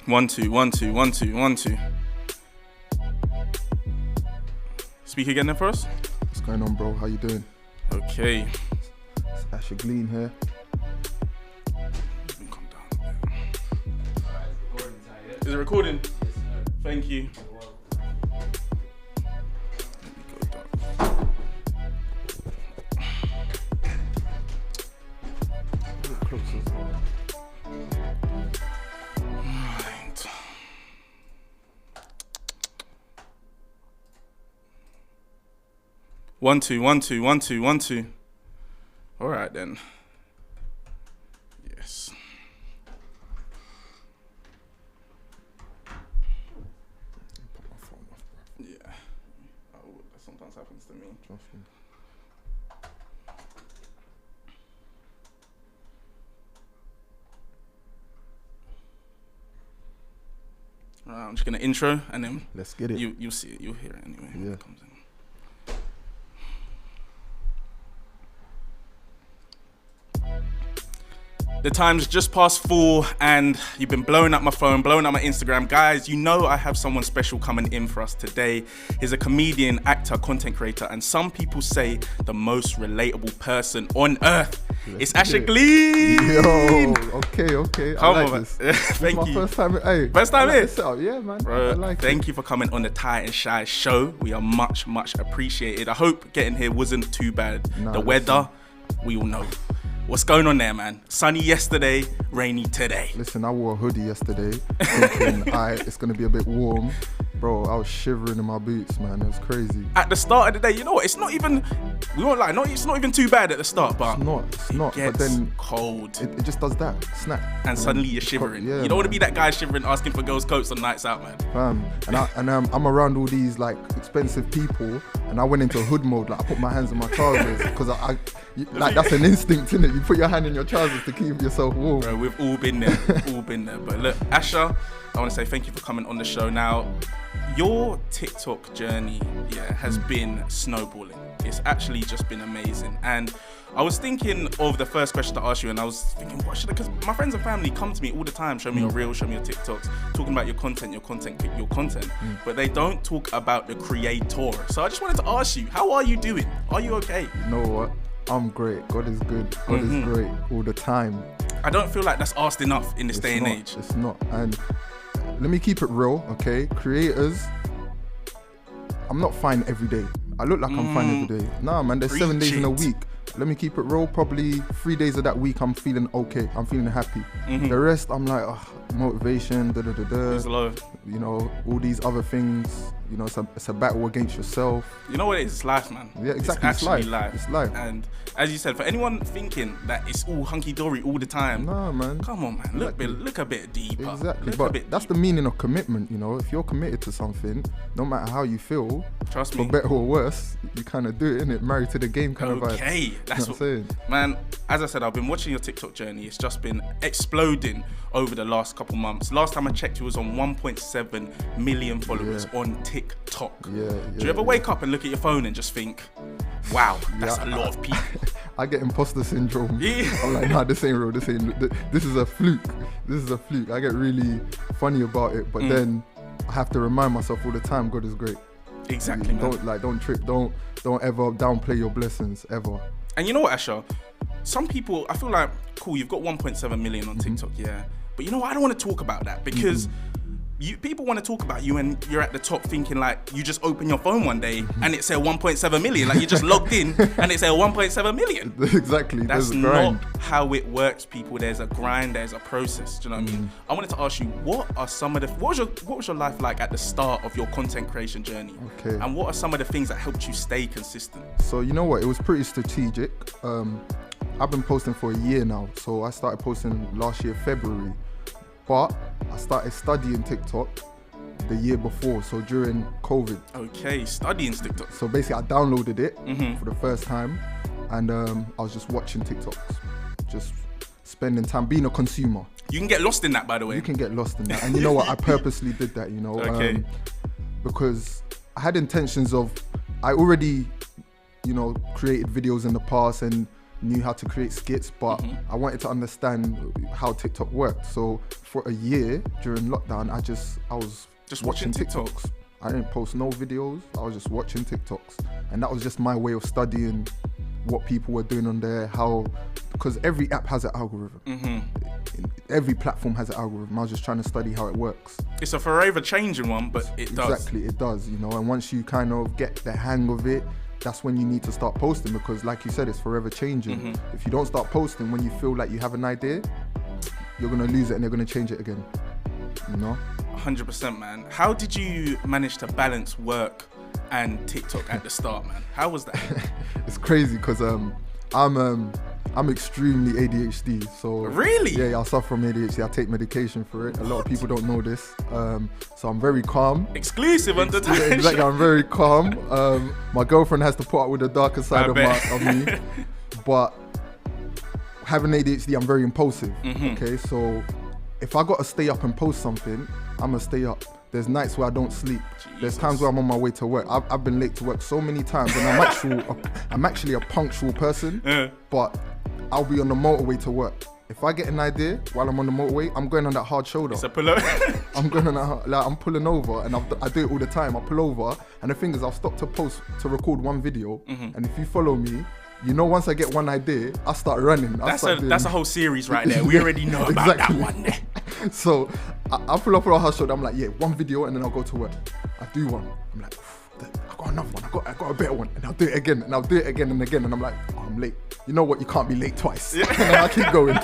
1 2 1 2 1 2 1 2. Speak again then for us. What's going on, bro? How you doing? Okay. It's Glean here. Come down a bit. Is it recording? Yes, sir. Thank you. Right. One, two, 1 2 1 2 1 2. All right then. Yes. Put my phone off, bro. Yeah. Oh, that sometimes happens to me. Trust me. I'm just gonna intro and then Let's get it. you'll see it. You'll hear it anyway. When Yeah. it comes in. The time's just past 4 and you've been blowing up my phone, blowing up my Instagram. Guys, you know I have someone special coming in for us today. He's a comedian, actor, content creator, and some people say the most relatable person on earth. It's Asher Glean. Yo, okay. Come I like on, this. man. Thank This is you. my first time. Hey, First time I like here? the setup. Yeah, man. I Bro, like thank it. you for coming on the Tie and Shy show. We are much appreciated. I hope getting here wasn't too bad. Nah, the weather, we all know. What's going on there, man? Sunny yesterday, rainy today. Listen, I wore a hoodie yesterday, thinking, it's gonna be a bit warm. Bro, I was shivering in my boots, man. It was crazy. At the start of the day, you know what? It's not even, we won't lie, it's not even too bad at the start, but It's not. it But gets then cold. it just does that. Snap. And suddenly you're shivering. Yeah, you don't want to man. be that guy shivering, asking for girls' coats on nights out, man. I'm around all these like expensive people, and I went into hood mode. Like I put my hands in my trousers because like that's an instinct, innit? You put your hand in your trousers to keep yourself warm. Bro, we've all been there. But look, Asher, I want to say thank you for coming on the show. Now, your TikTok journey, has been snowballing. It's actually just been amazing. And I was thinking of the first question to ask you, and I was thinking, what should I? Because my friends and family come to me all the time, show me your reels, show me your TikToks, talking about your content. But they don't talk about the creator. So I just wanted to ask you, how are you doing? Are you okay? You know what? I'm great. God is good. God is great all the time. I don't feel like that's asked enough in this day and age. It's not. And let me keep it real, okay? Creators, I'm not fine every day. I look like I'm fine every day. Nah, man, there's 7 days in a week. Let me keep it real. Probably 3 days of that week, I'm feeling okay. I'm feeling happy. The rest, I'm like, motivation, It's low. you know, all these other things. You know, it's a battle against yourself. You know what it is? It's life, man. Yeah, exactly. It's actually life. It's life. And as you said, for anyone thinking that it's all hunky-dory all the time, Nah, man. come on, man. Look a bit deeper. Exactly. Look a But bit that's the meaning of commitment, you know. If you're committed to something, no matter how you feel, Trust for me. better or worse, you kind of do it, innit? Married to the game kind of vibe. Okay, that's You know what I'm saying? Man, as I said, I've been watching your TikTok journey. It's just been exploding over the last couple months. Last time I checked, you was on 1.7 million followers on TikTok. Yeah. Do you ever wake up and look at your phone and just think, wow, that's a lot of people? I get imposter syndrome. Yeah. I'm like, nah, this ain't real. This is a fluke. This is a fluke. I get really funny about it, but then I have to remind myself all the time, God is great. Exactly, man. Don't trip. Don't ever downplay your blessings ever. And you know what, Asher? Some people, I feel like, cool, you've got 1.7 million on TikTok, yeah. But you know what? I don't want to talk about that because people want to talk about you and you're at the top thinking like you just open your phone one day and it said 1.7 million. Like you just logged in and it said 1.7 million. Exactly. That's There's a grind. not how it works, people. There's a grind, there's a process. Do you know what I mean? I wanted to ask you, what was your life like at the start of your content creation journey? Okay. And what are some of the things that helped you stay consistent? So you know what? It was pretty strategic. I've been posting for a year now. So I started posting last year, February. But I started studying TikTok the year before, so during COVID. Okay, studying TikTok. So basically I downloaded it for the first time and I was just watching TikToks, just spending time, being a consumer. You can get lost in that, by the way. You can get lost in that. And you know what? I purposely did that, you know, Okay. because I had intentions of, I already, you know, created videos in the past and knew how to create skits, but I wanted to understand how TikTok worked. So for a year during lockdown, I was just watching TikToks. I didn't post no videos. I was just watching TikToks, and that was just my way of studying what people were doing on there, because every app has an algorithm. Every platform has an algorithm. I was just trying to study how it works. It's a forever changing one, but it does. Exactly, it does, you know, and once you kind of get the hang of it, that's when you need to start posting, because like you said, it's forever changing. If you don't start posting when you feel like you have an idea, you're going to lose it and they're going to change it again, you know? 100%, man. How did you manage to balance work and TikTok at the start, man? How was that? It's crazy because I'm extremely ADHD. So really? Yeah, I suffer from ADHD. I take medication for it. A lot of people don't know this. So I'm very calm. Exclusive on the time. Yeah, exactly. I'm very calm. My girlfriend has to put up with the darker side of me. But having ADHD, I'm very impulsive. Okay, so if I gotta stay up and post something, I'm gonna stay up. There's nights where I don't sleep. Jesus. There's times where I'm on my way to work. I've been late to work so many times, and I'm actually a punctual person. But I'll be on the motorway to work. If I get an idea while I'm on the motorway, I'm going on that hard shoulder. It's a pull over. I'm going on that, I'm pulling over, and I do it all the time. I pull over, and the thing is, I'll stop to record one video, and if you follow me, you know, once I get one idea, I start running. That's a whole series right there. We already know about that one there. So I pull up on a hard shoulder. I'm like, yeah, one video, and then I'll go to work. I do one. I'm like, I got another one. I got a better one, and I'll do it again, and I'll do it again and again, and I'm like, oh, I'm late. You know what? You can't be late twice. And then I keep going.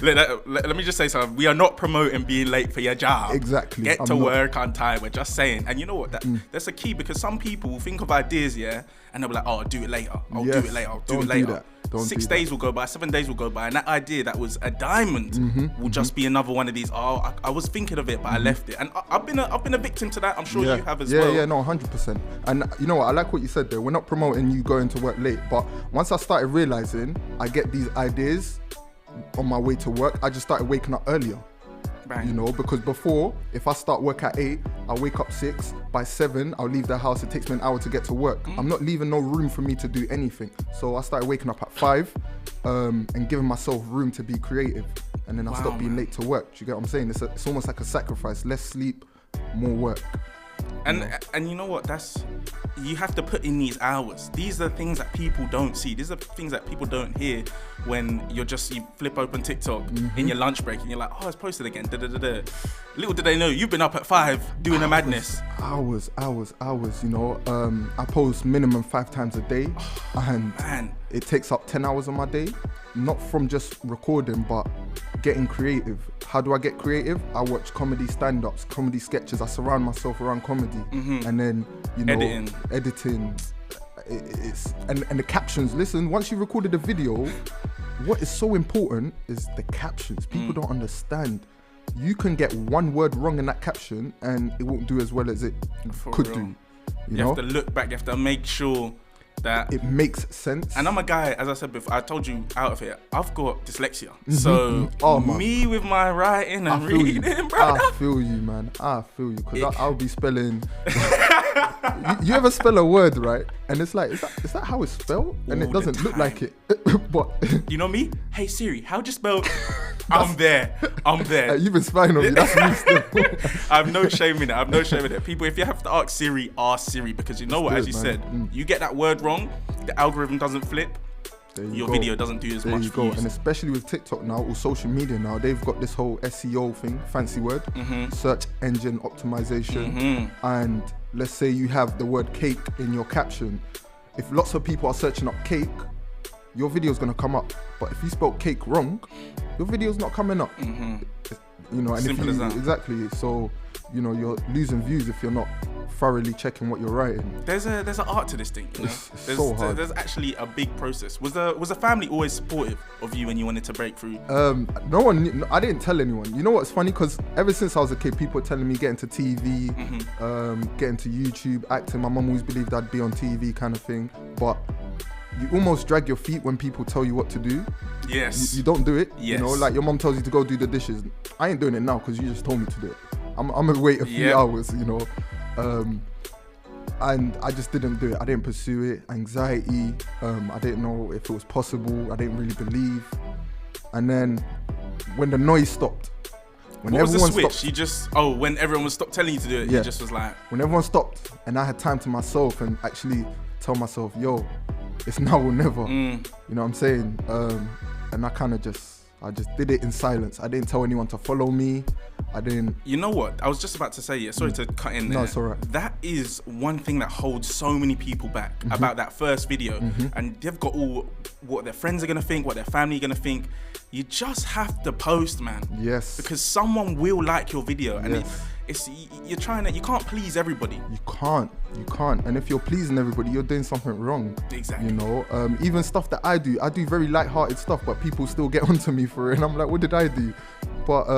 Let me just say something. We are not promoting being late for your job. Exactly. Get to work on time. We're just saying. And you know what? That's a key, because some people think of ideas, and they'll be like, oh, I'll do it later. I'll do it later. I'll do it later. 6 days will go by, 7 days will go by, and that idea that was a diamond will just be another one of these. Oh, I was thinking of it, but I left it. And I've been a victim to that. I'm sure you have as well. Yeah, no, 100%. And you know what? I like what you said there. We're not promoting you going to work late, but once I started realizing I get these ideas on my way to work, I just started waking up earlier. Bang. You know, because before, if I start work at 8, I'll wake up 6. By 7, I'll leave the house. It takes me an hour to get to work. I'm not leaving no room for me to do anything. So I started waking up at 5 and giving myself room to be creative. And then I'll stop being late to work. Do you get what I'm saying? It's almost like a sacrifice. Less sleep, more work. And you know what? You have to put in these hours. These are things that people don't see. These are things that people don't hear when you flip open TikTok in your lunch break and you're like, oh, it's posted again. Little did they know you've been up at 5 doing the madness. Hours. You know, I post minimum 5 times a day, and it takes up 10 hours of my day. Not from just recording, but getting creative. How do I get creative? I watch comedy stand-ups, comedy sketches. I surround myself around comedy, and then editing. And the captions. Listen, once you recorded a video, what is so important is the captions. People don't understand. You can get one word wrong in that caption, and it won't do as well as it could do. You know? Have to look back. You have to make sure that it makes sense. And I'm a guy, as I said before, I told you out of here, I've got dyslexia. So me with my writing and reading, bro. I feel you, man. I feel you, because I'll be spelling. you ever spell a word, right? And it's like, is that how it's spelled? And it doesn't look like it. But you know me? Hey Siri, how'd you spell? I'm there. You've been spying on me. That's me still. I have no shame in it. People, if you have to ask Siri, because you know what, as you said, you get that word wrong, the algorithm doesn't flip, your video doesn't do as much views. And especially with TikTok now, or social media now, they've got this whole SEO thing, fancy word, search engine optimization. And let's say you have the word cake in your caption. If lots of people are searching up cake, your video's gonna come up. But if you spell cake wrong, your video's not coming up. You know, and simple as that. Exactly. So, you know, you're losing views if you're not thoroughly checking what you're writing. There's an art to this thing. You know? It's so hard. There's actually a big process. Was the family always supportive of you when you wanted to break through? No one. I didn't tell anyone. You know what's funny? Because ever since I was a kid, people were telling me get into TV, get into YouTube, acting. My mum always believed I'd be on TV, kind of thing. But you almost drag your feet when people tell you what to do. Yes. You don't do it. Yes. You know, like your mom tells you to go do the dishes. I ain't doing it now because you just told me to do it. I'm gonna wait a few hours, you know. And I just didn't do it. I didn't pursue it. Anxiety. I didn't know if it was possible. I didn't really believe. And then when the noise stopped, when what was the everyone switch? stopped, You just when everyone was stopped telling you to do it, Yeah. you just was like, when everyone stopped and I had time to myself and actually tell myself, yo, it's now or never. You know what I'm saying? And I just did it in silence. I didn't tell anyone to follow me. I didn't. You know what? I was just about to say, sorry to cut in there. No, it's all right. That is one thing that holds so many people back about that first video. And they've got all what their friends are going to think, what their family are going to think. You just have to post, man. Yes. Because someone will like your video. And Yes. you can't please everybody. You can't. And if you're pleasing everybody, you're doing something wrong. Exactly. You know, even stuff that I do very light-hearted stuff, but people still get onto me for it. And I'm like, what did I do? But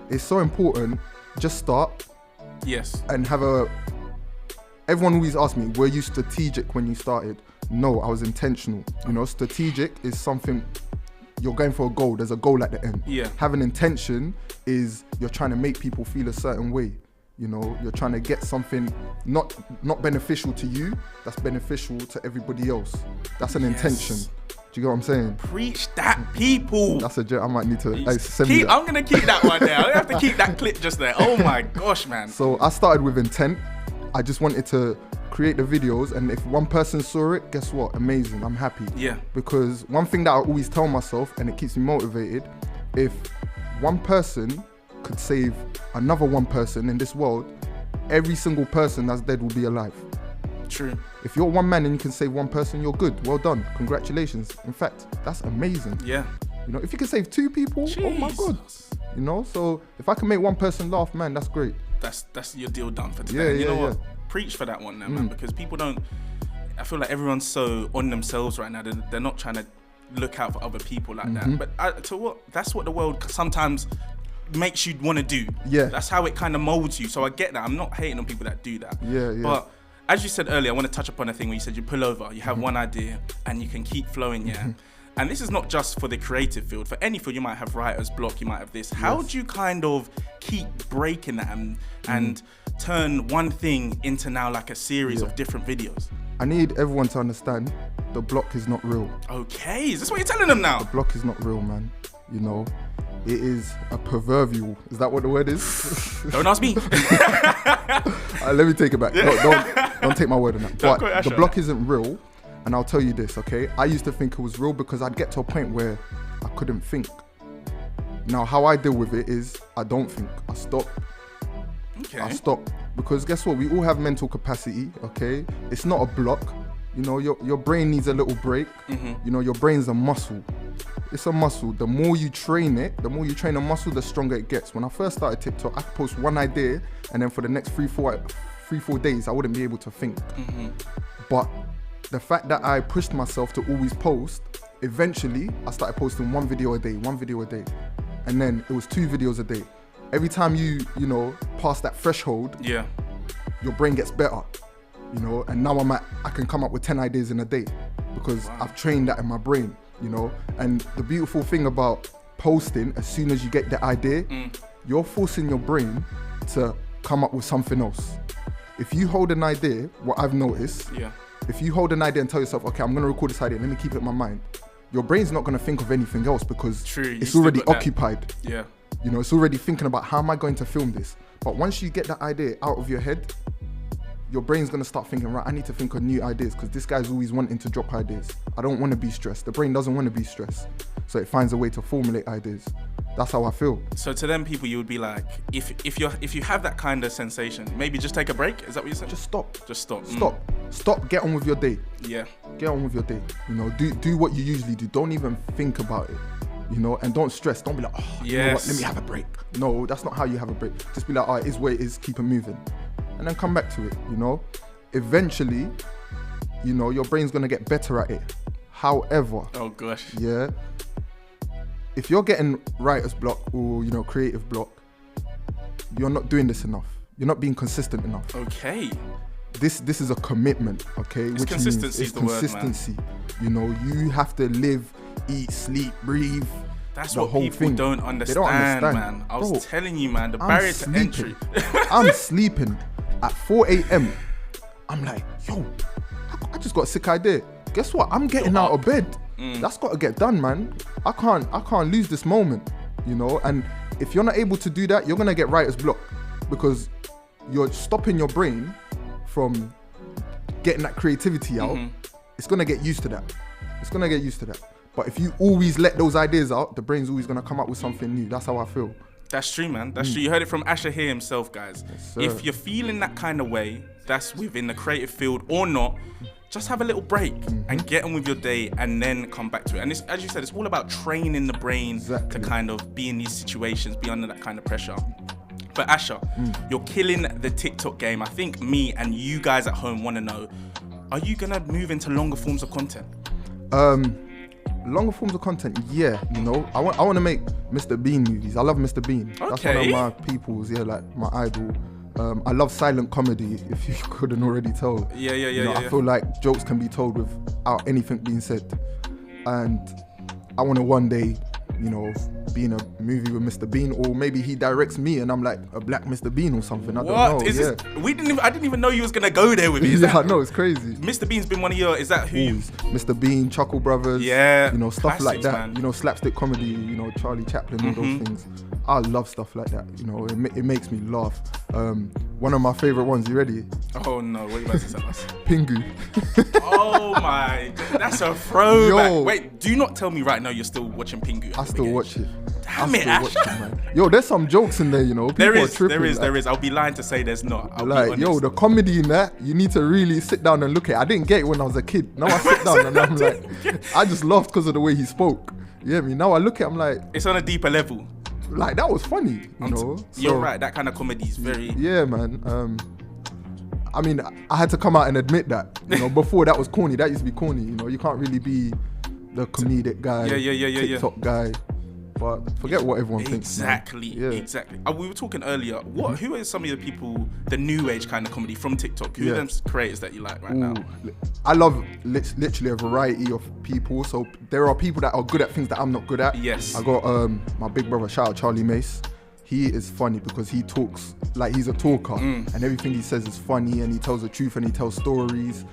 it's so important. Just start. Yes. And everyone always asks me, were you strategic when you started? No, I was intentional. You know, strategic is something, you're going for a goal. There's a goal at the end. Yeah. Having intention is you're trying to make people feel a certain way. You know, you're trying to get something not beneficial to you, that's beneficial to everybody else. That's an intention. Do you get what I'm saying? Preach that, people. That's a joke. I might need to send me that. I'm going to keep that one there. I'm going to have to keep that clip just there. Oh my gosh, man. So I started with intent. I just wanted to create the videos, and if one person saw it, guess what? Amazing. I'm happy. Yeah. Because one thing that I always tell myself, and it keeps me motivated, if one person could save another one person in this world, every single person that's dead will be alive. True. If you're one man and you can save one person, you're good. Well done. Congratulations. In fact, that's amazing. Yeah. You know, if you can save two people, oh my God. You know, so if I can make one person laugh, man, that's great. That's your deal done for today. Yeah, you know yeah, what? Preach for that one now, man, because people don't. I feel like everyone's so on themselves right now. They're not trying to look out for other people like that. But that's what the world sometimes makes you want to do. Yeah. That's how it kind of molds you. So I get that. I'm not hating on people that do that. Yeah. But as you said earlier, I want to touch upon a thing where you said you pull over, you have one idea, and you can keep flowing. Yeah. And this is not just for the creative field. For any field, you might have writer's block, you might have this. How do you kind of keep breaking that and turn one thing into now like a series of different videos? I need everyone to understand the block is not real. Okay, is this what you're telling them now? The block is not real, man. You know, it is a proverbial. Is that what the word is? Don't ask me. Let me take it back. Don't take my word on that. No, But the block isn't real. And I'll tell you this, okay? I used to think it was real because I'd get to a point where I couldn't think. Now, how I deal with it is I don't think. I stop. Okay. I stop. Because guess what? We all have mental capacity, okay? It's not a block. You know, your brain needs a little break. You know, your brain's a muscle. It's a muscle. The more you train it, the more you train a muscle, the stronger it gets. When I first started TikTok, I could post one idea, and then for the next 3-4 days, I wouldn't be able to think. But the fact that I pushed myself to always post, eventually I started posting one video a day. And then it was 2 videos a day. Every time you pass that threshold, your brain gets better, you know, and now I can come up with 10 ideas in a day because I've trained that in my brain, you know. And the beautiful thing about posting, as soon as you get the idea, you're forcing your brain to come up with something else. If you hold an idea, what I've noticed, if you hold an idea and tell yourself, okay, I'm going to record this idea, let me keep it in my mind, your brain's not going to think of anything else because it's already occupied. You know, it's already thinking about how am I going to film this. But once you get that idea out of your head, your brain's going to start thinking, right, I need to think of new ideas because this guy's always wanting to drop ideas. I don't want to be stressed. The brain doesn't want to be stressed. So it finds a way to formulate ideas. That's how I feel. So to them people, you would be like, if you have that kind of sensation, maybe just take a break. Is that what you're saying? Just stop. Stop. Get on with your day. Yeah. Get on with your day. You know, do what you usually do. Don't even think about it. You know, and don't stress. Don't be like, you know what? Let me have a break. No, that's not how you have a break. Just be like, it is what it is. Keep it moving, and then come back to it. You know, eventually, you know, your brain's gonna get better at it. However, oh gosh, if you're getting writer's block or creative block, you're not doing this enough. You're not being consistent enough. Okay. This is a commitment, okay? Which consistency is the word, man. You know, you have to live, eat, sleep, breathe. That's what people don't understand, man. I was telling you, man, the barrier to entry. I'm sleeping at 4 a.m. I'm like, yo, I just got a sick idea. Guess what? I'm getting out of bed. That's got to get done, man. I can't lose this moment, you know. And if you're not able to do that, you're gonna get writer's block, because you're stopping your brain from getting that creativity out. It's gonna get used to that. But if you always let those ideas out, the brain's always gonna come up with something new. That's how I feel. That's true, man. That's true. You heard it from Asher here himself, guys. Yes, if you're feeling that kind of way, that's within the creative field or not, just have a little break and get on with your day and then come back to it. And it's, as you said, it's all about training the brain to kind of be in these situations, be under that kind of pressure. But Asher, you're killing the TikTok game. I think me and you guys at home want to know, are you going to move into longer forms of content? Longer forms of content, yeah, you know. I want to make Mr. Bean movies. I love Mr. Bean. Okay. That's one of my people's, like my idol. I love silent comedy, if you couldn't already tell. Yeah. I feel like jokes can be told without anything being said. And I want to one day, you know, be in a movie with Mr. Bean, or maybe he directs me and I'm like a black Mr. Bean or something. I don't know. Is this? I didn't even know you was gonna go there with me. I know, it's crazy. Mr. Bean's been one of your. Is that who? Mr. Bean, Chuckle Brothers. Yeah. You know, stuff like that. Man. You know, slapstick comedy. You know, Charlie Chaplin, all those things. I love stuff like that. You know, it makes me laugh. One of my favorite ones. You ready? Oh no! What are you about to tell us? Pingu. Oh my! That's a throwback. Yo. Wait, do not tell me right now you're still watching Pingu. I still watch it. Damn it, Ash. Man. Yo, there's some jokes in there, you know. People are tripping, there is. I'll be lying to say there's not. I'll be like, honest. yo, the comedy in that, you need to really sit down and look at it. I didn't get it when I was a kid. Now I sit down and I'm like, I just laughed because of the way he spoke. You get me? Now I look at it, I'm like, it's on a deeper level. Like, that was funny, you know. You're right. That kind of comedy is very. Yeah, man. I mean, I had to come out and admit that. You know, before that was corny. That used to be corny. You know, you can't really be the comedic guy, TikTok guy. But forget what everyone thinks. Exactly. We were talking earlier. Who are some of the people, the new age kind of comedy from TikTok? Who are them creators that you like right now? I love literally a variety of people. So there are people that are good at things that I'm not good at. Yes. I got my big brother, shout out Charlie Mace. He is funny because he talks like he's a talker, and everything he says is funny, and he tells the truth and he tells stories.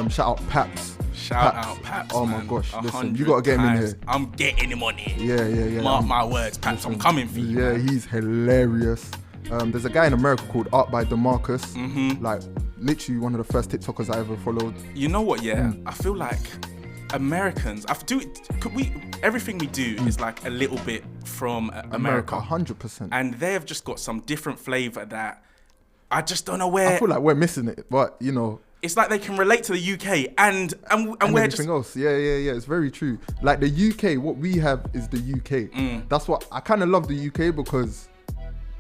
Shout out Paps. Shout out Paps. Oh my gosh, listen, you gotta get him in here. I'm getting him on here. Yeah. Mark my words, Paps. I'm coming for you. Yeah, he's hilarious. There's a guy in America called Art by DeMarcus. Like literally one of the first TikTokers I ever followed. You know what? Yeah, I feel like Americans, everything we do is like a little bit from America. 100%. And they've just got some different flavor that I just don't know where. I feel like we're missing it, but you know. It's like they can relate to the UK and we're everything else. Yeah. It's very true. Like the UK, what we have is the UK. That's what I kind of love the UK, because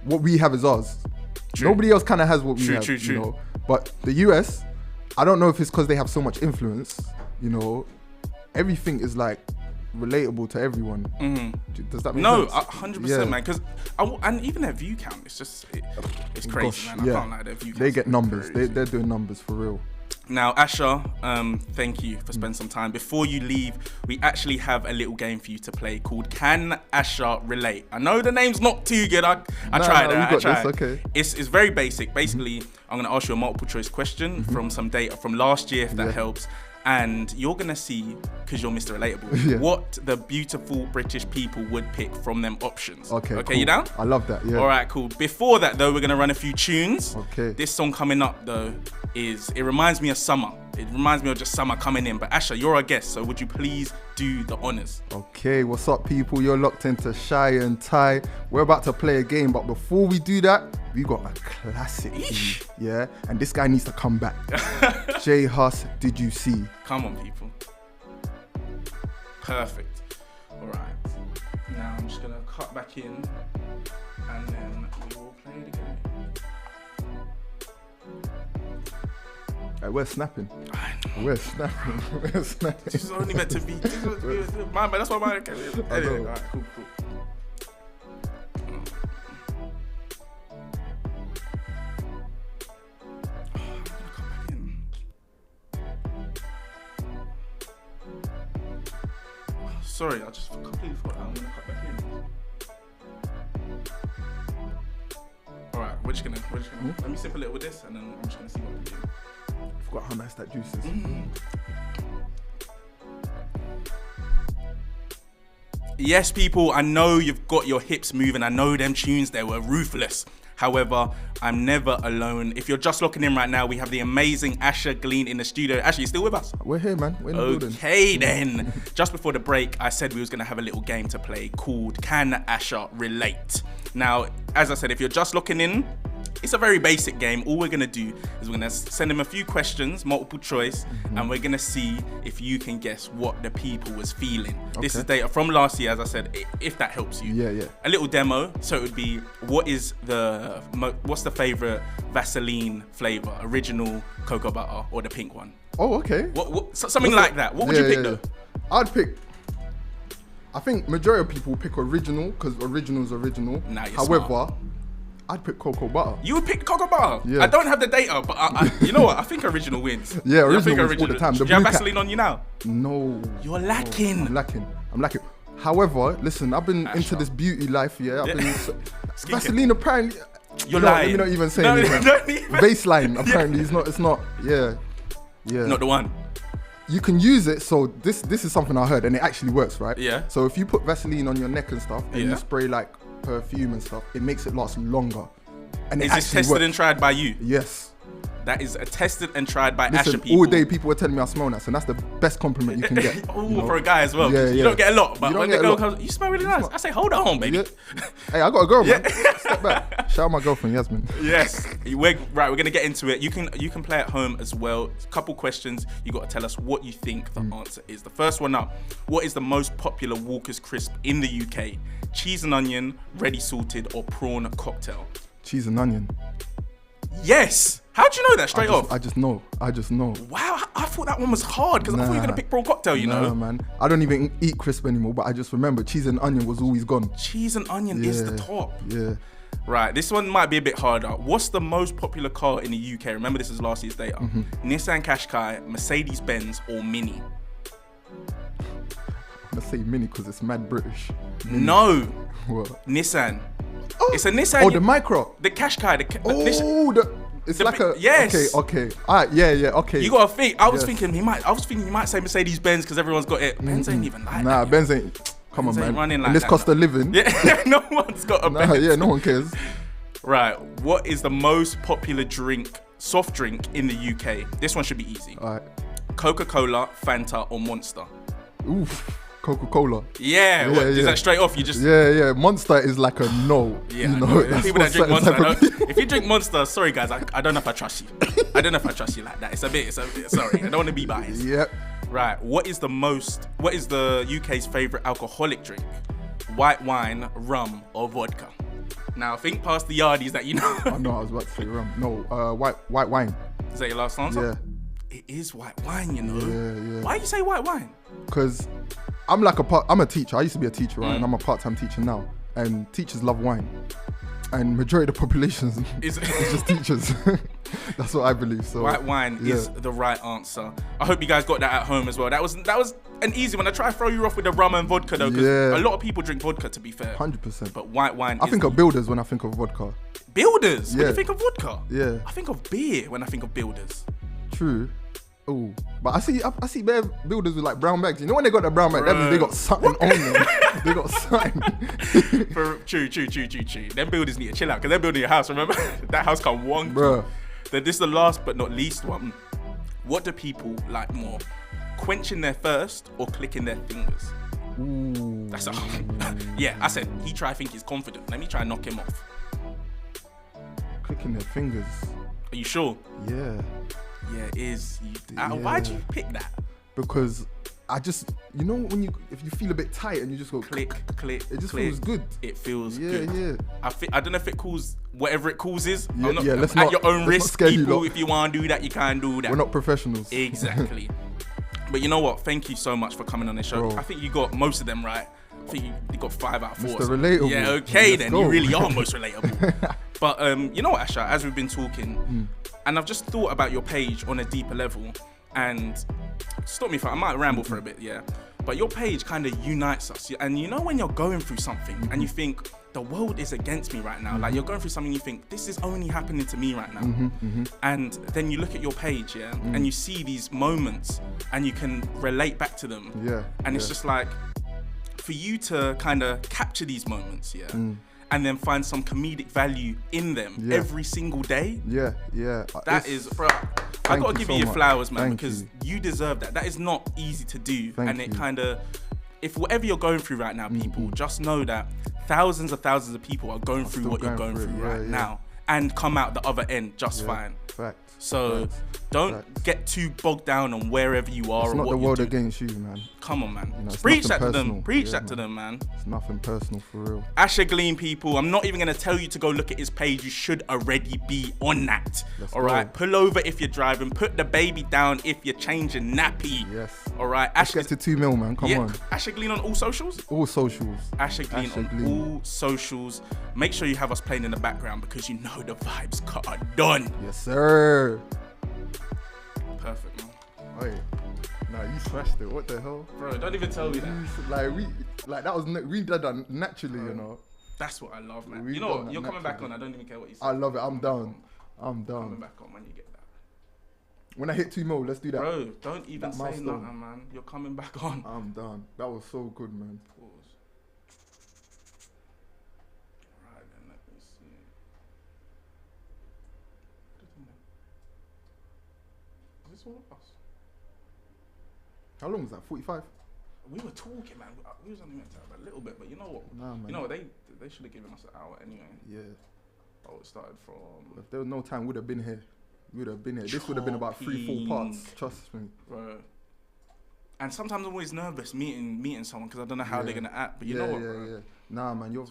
what we have is ours. True. Nobody else kind of has what we have. True. You know? But the US, I don't know if it's because they have so much influence. You know, everything is like relatable to everyone. Does that make sense? 100%, man. Because and even their view count, it's just it's crazy, Gosh, man. I can't lie, their view count. They get numbers. They're doing numbers for real. Now, Asher, thank you for spending some time. Before you leave, we actually have a little game for you to play called Can Asher Relate? I know the name's not too good. I tried it. Okay. It's very basic. Basically, I'm going to ask you a multiple choice question from some data from last year, if that helps. And you're going to see, because you're Mr. Relatable, what the beautiful British people would pick from them options. Okay, cool. You down? I love that, yeah. All right, cool. Before that, though, we're going to run a few tunes. Okay. This song coming up, though, it reminds me of summer. It reminds me of just summer coming in. But Asher, you're our guest, so would you please do the honors? Okay, what's up, people? You're locked into Shy and Ty. We're about to play a game, but before we do that, we got a classic, yeah? And this guy needs to come back. J Hus, Did You See? Come on, people. Perfect. All right. Now I'm just going to cut back in, and then we will play the game. We're snapping. We're snapping. This is only meant to be. Man, that's why mine came in. Anyway, all right, cool. Sorry, I just completely forgot how I'm gonna cut back in. Alright, we're just gonna let me sip a little with this, and then I'm just gonna see what we do. I forgot how nice that juice is. Yes, people, I know you've got your hips moving. I know them tunes, they were ruthless. However, I'm never alone. If you're just looking in right now, we have the amazing Asher Glean in the studio. Asher, you still with us? We're here, man. We're in the building. Okay, then. Just before the break, I said we was going to have a little game to play called Can Asher Relate? Now, as I said, if you're just looking in, it's a very basic game. All we're going to do is we're going to send him a few questions, multiple choice, and we're going to see if you can guess what the people was feeling. Okay. This is data from last year, as I said, if that helps you. Yeah. A little demo. So it would be, what's the favorite Vaseline flavor? Original cocoa butter or the pink one? Oh, okay. Something like that. What would you pick though? I'd pick, I think majority of people pick original because original is original. Nah, you're However, smart. I'd pick cocoa butter. You would pick cocoa butter? Yeah. I don't have the data, but I you know what? I think original wins. Yeah, original I think wins all the time. Do you have Vaseline on you now? No. You're lacking. I'm lacking. However, listen, I've been into this beauty life, yeah. I've been Vaseline apparently. You're lying. Let me not even say anything. Don't even. Baseline apparently it's not. Yeah. Not the one. You can use it, so this is something I heard and it actually works, right? Yeah. So if you put Vaseline on your neck and stuff and you spray like perfume and stuff, it makes it last longer. And is this tested and tried by you? Yes. That is tested and tried by Asher people. All day people were telling me I smell nice, and that's the best compliment you can get. For a guy as well. Yeah. You don't get a lot, but when the girl comes, you smell really nice. I say, hold on, baby. Yeah. Hey, I got a girl, man. Step back. Shout out my girlfriend, Yasmin. Yes. We're gonna get into it. You can play at home as well. A couple questions. You got to tell us what you think the answer is. The first one up. What is the most popular Walker's crisp in the UK? Cheese and onion, ready salted, or prawn cocktail? Cheese and onion. Yes. How'd you know that straight off? I just know. Wow, I thought that one was hard because I thought you were gonna pick prawn cocktail. You know, man. I don't even eat crisp anymore, but I just remember cheese and onion was always gone. Cheese and onion is the top. Yeah. Right, this one might be a bit harder. What's the most popular car in the UK? Remember, this is last year's data. Nissan Qashqai, Mercedes-Benz, or Mini? I'm gonna say Mini because it's mad British. Mini. No. What? Nissan. It's a Nissan. Oh, the Micro. The Qashqai. It's like a. Yes. Okay. Alright. Yeah. Okay. You gotta think. I was thinking he might say Mercedes-Benz because everyone's got it. Benz ain't even like that. Nah, Benz ain't. Come on, man. Running like and this that, cost of living. Yeah. No one's got a Benz. Yeah. No one cares. Right. What is the most popular soft drink in the UK? This one should be easy. Alright. Coca-Cola, Fanta, or Monster? Oof. Coca-Cola. Yeah. Is that straight off? You just. Yeah. Monster is like a no. Yeah. You know, people that drink Monster. If you drink Monster, sorry guys, I don't know if I trust you. I don't know if I trust you like that. It's a bit. Sorry, I don't want to be biased. Yep. Right. What is the UK's favorite alcoholic drink? White wine, rum, or vodka? Now think past the yardies that you know. I know. I was about to say rum. No. White wine. Is that your last answer? Yeah. It is white wine, you know. Yeah. Why you say white wine? Because I'm a teacher. I used to be a teacher, right? And I'm a part-time teacher now. And teachers love wine. And majority of the population is just teachers. That's what I believe. So white wine is the right answer. I hope you guys got that at home as well. That was an easy one. I try to throw you off with the rum and vodka though, because a lot of people drink vodka, to be fair. 100%. But white wine. I think of builders when I think of vodka. Builders? Yeah. When you think of vodka? Yeah. I think of beer when I think of builders. True. Oh, but I see bare builders with like brown bags. You know when they got the brown bag, that means they got something on them. They got something. True. Them builders need to chill out because they're building your house. Remember that house can't wonk. Bruh. Then this is the last but not least one. What do people like more? Quenching their thirst or clicking their fingers? Ooh. That's a yeah. I said he try think he's confident. Let me try and knock him off. Clicking their fingers. Are you sure? Yeah. Yeah, it is. Why'd you pick that? Because I just, you know, if you feel a bit tight and you just go click, it just click. feels good. It feels good. Yeah. I don't know if it calls whatever it causes. Let's at not, your own risk, people. You if you want to do that, you can do that. We're not professionals. Exactly. But you know what? Thank you so much for coming on the show. Bro. I think you got most of them right. I think you got 5 out of 4. Mr. Relatable. Yeah, okay Let's then. go. You really are most relatable. But you know what, Asha, as we've been talking, and I've just thought about your page on a deeper level, and stop me if I might ramble for a bit, yeah. But your page kind of unites us. And you know when you're going through something and you think, the world is against me right now. Like, you're going through something, you think, this is only happening to me right now. And then you look at your page, and you see these moments and you can relate back to them. And it's just like, for you to kind of capture these moments, and then find some comedic value in them every single day. That is, bro, I gotta give you your flowers, man, because you deserve that. That is not easy to do. And it kind of, if whatever you're going through right now, people, just know that thousands of people are going through what you're going through right now, and come out the other end just fine. So don't get too bogged down on wherever you are. It's not the world against you, man. Come on, man. Preach that to them. Preach that to them, man. It's nothing personal, for real. Asher Glean, people. I'm not even going to tell you to go look at his page. You should already be on that. All right? Pull over if you're driving. Put the baby down if you're changing nappy. All right? Let's get to 2 mil, man. Come on. Asher Glean on all socials? All socials. Asher Glean on all socials. Make sure you have us playing in the background, because you know the vibes are done. Yes, sir. Perfect, man. Wait. Nah, you smashed it. What the hell? Bro, don't even tell me that. We did that naturally, you know. That's what I love, man. You know what? You're coming back on. I don't even care what you say. I love it. I'm down. Coming back on when you get that. When I hit 2 mil, let's do that. Bro, don't even say nothing, man. You're coming back on. I'm done. That was so good, man. Pause. Right then, let me see. Is this all of us? How long was that? 45? We were talking, man. We was only meant to have a little bit, but you know what? Nah, man. You know what? They should have given us an hour anyway. Yeah. Oh, it started from. If there was no time, we'd have been here. This would have been about 3-4 parts. Trust me. Bro. And sometimes I'm always nervous meeting someone, because I don't know how they're gonna act. But you know what? Bro? Nah, man. You're